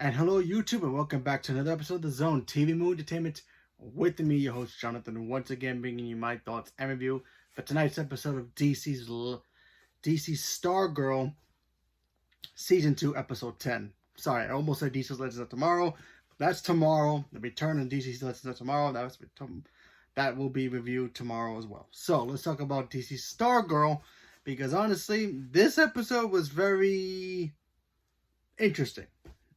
And hello, YouTube, and welcome back to another episode of The Zone TV Movie Entertainment with me, your host Jonathan, once again bringing you my thoughts and review for tonight's episode of DC's Stargirl Season 2, Episode 10. Sorry, I almost said DC's Legends of Tomorrow. That's tomorrow. The return of DC's Legends of Tomorrow. That will be reviewed tomorrow as well. So let's talk about DC's Stargirl, because honestly, this episode was very interesting.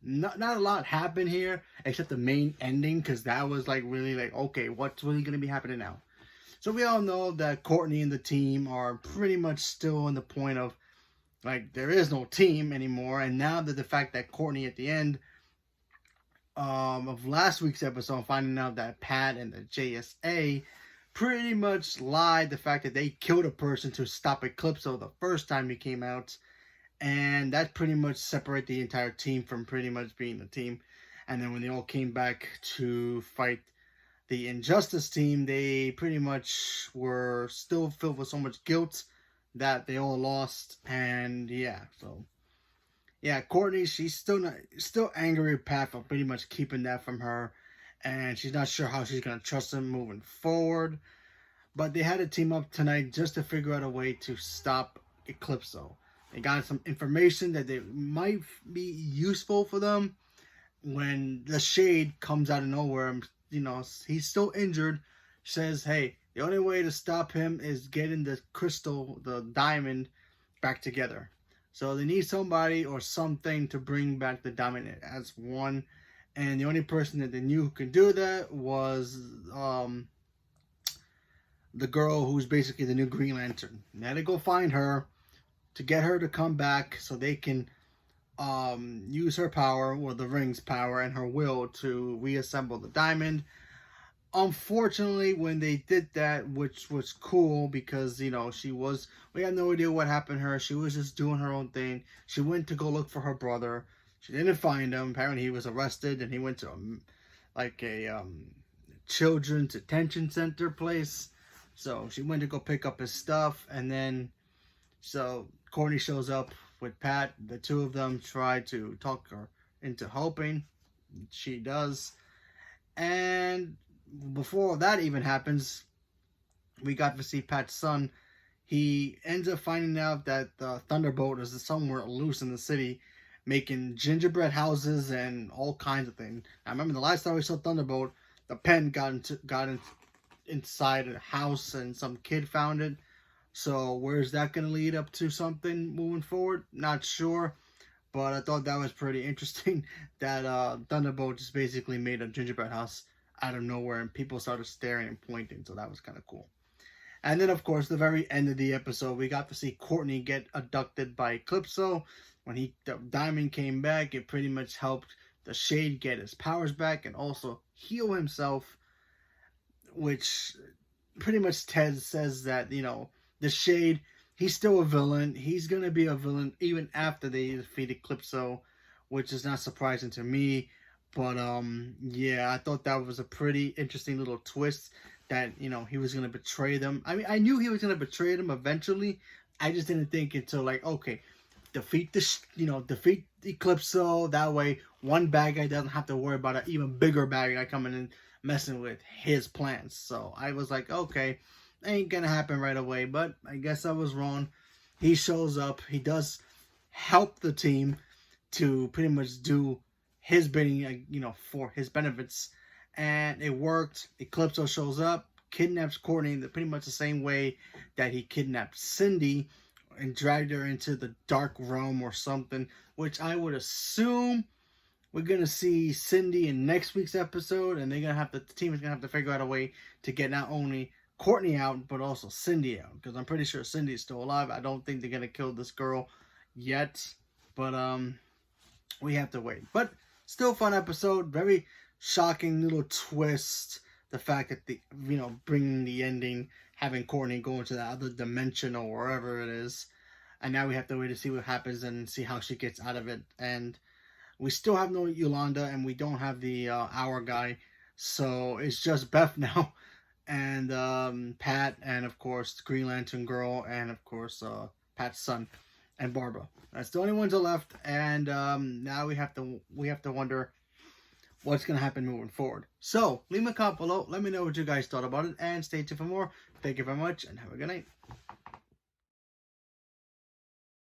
Not a lot happened here except the main ending, because that was like really like, okay, what's really going to be happening now? So we all know that Courtney and the team are pretty much still in the point of like there is no team anymore. And now that the fact that Courtney at the end of last week's episode finding out that Pat and the JSA pretty much lied, the fact that they killed a person to stop Eclipso the first time he came out, and that pretty much separated the entire team from pretty much being a team. And then when they all came back to fight the Injustice team, they pretty much were still filled with so much guilt that they all lost. And yeah, so yeah, Courtney, she's still angry with Pat for pretty much keeping that from her, and she's not sure how she's gonna trust him moving forward. But they had to team up tonight just to figure out a way to stop Eclipso. They got some information that they might be useful for them when the Shade comes out of nowhere. You know, he's still injured. Says, hey, the only way to stop him is getting the crystal, the diamond, back together. So they need somebody or something to bring back the diamond as one. And the only person that they knew who could do that was the girl who's basically the new Green Lantern. They had to go find her to get her to come back so they can use her power, or the ring's power, and her will to reassemble the diamond. Unfortunately, when they did that, which was cool because, you know, we had no idea what happened to her. She was just doing her own thing. She went to go look for her brother. She didn't find him. Apparently he was arrested, and he went to a children's detention center place. So she went to go pick up his stuff, and then so Courtney shows up with Pat. The two of them try to talk her into helping. She does. And before that even happens, we got to see Pat's son. He ends up finding out that the Thunderbolt is somewhere loose in the city, making gingerbread houses and all kinds of things. I remember the last time we saw Thunderbolt, the pen got inside a house and some kid found it. So where's that going to lead up to something moving forward? Not sure. But I thought that was pretty interesting that Thunderbolt just basically made a gingerbread house out of nowhere, and people started staring and pointing. So that was kind of cool. And then, of course, the very end of the episode, we got to see Courtney get abducted by Eclipso. When the diamond came back, it pretty much helped the Shade get his powers back and also heal himself, which pretty much Ted says that, you know, the Shade, he's still a villain. He's going to be a villain even after they defeat Eclipso, which is not surprising to me. But, yeah, I thought that was a pretty interesting little twist that, you know, he was going to betray them. I mean, I knew he was going to betray them eventually. I just didn't think until, like, okay, defeat Eclipso. That way, one bad guy doesn't have to worry about an even bigger bad guy coming in messing with his plans. So I was like, okay, ain't gonna happen right away, but I guess I was wrong. He shows up. He does help the team to pretty much do his bidding, you know, for his benefits, and it worked. Eclipso shows up, kidnaps Courtney pretty much the same way that he kidnapped Cindy and dragged her into the dark realm or something, which I would assume we're gonna see Cindy in next week's episode, and the team is gonna have to figure out a way to get not only Courtney out, but also Cindy out, because I'm pretty sure Cindy is still alive. I don't think they're gonna kill this girl yet, but we have to wait. But still fun episode, very shocking little twist. The fact that bringing the ending, having Courtney go into that other dimension or wherever it is, and now we have to wait to see what happens and see how she gets out of it. And we still have no Yolanda, and we don't have the Hour guy, so it's just Beth now. And Pat, and of course the Green Lantern girl, and of course Pat's son. and Barbara. That's the only ones that are left, and now we have to wonder what's going to happen moving forward. So leave me a comment below. Let me know what you guys thought about it, and stay tuned for more. Thank you very much, and have a good night.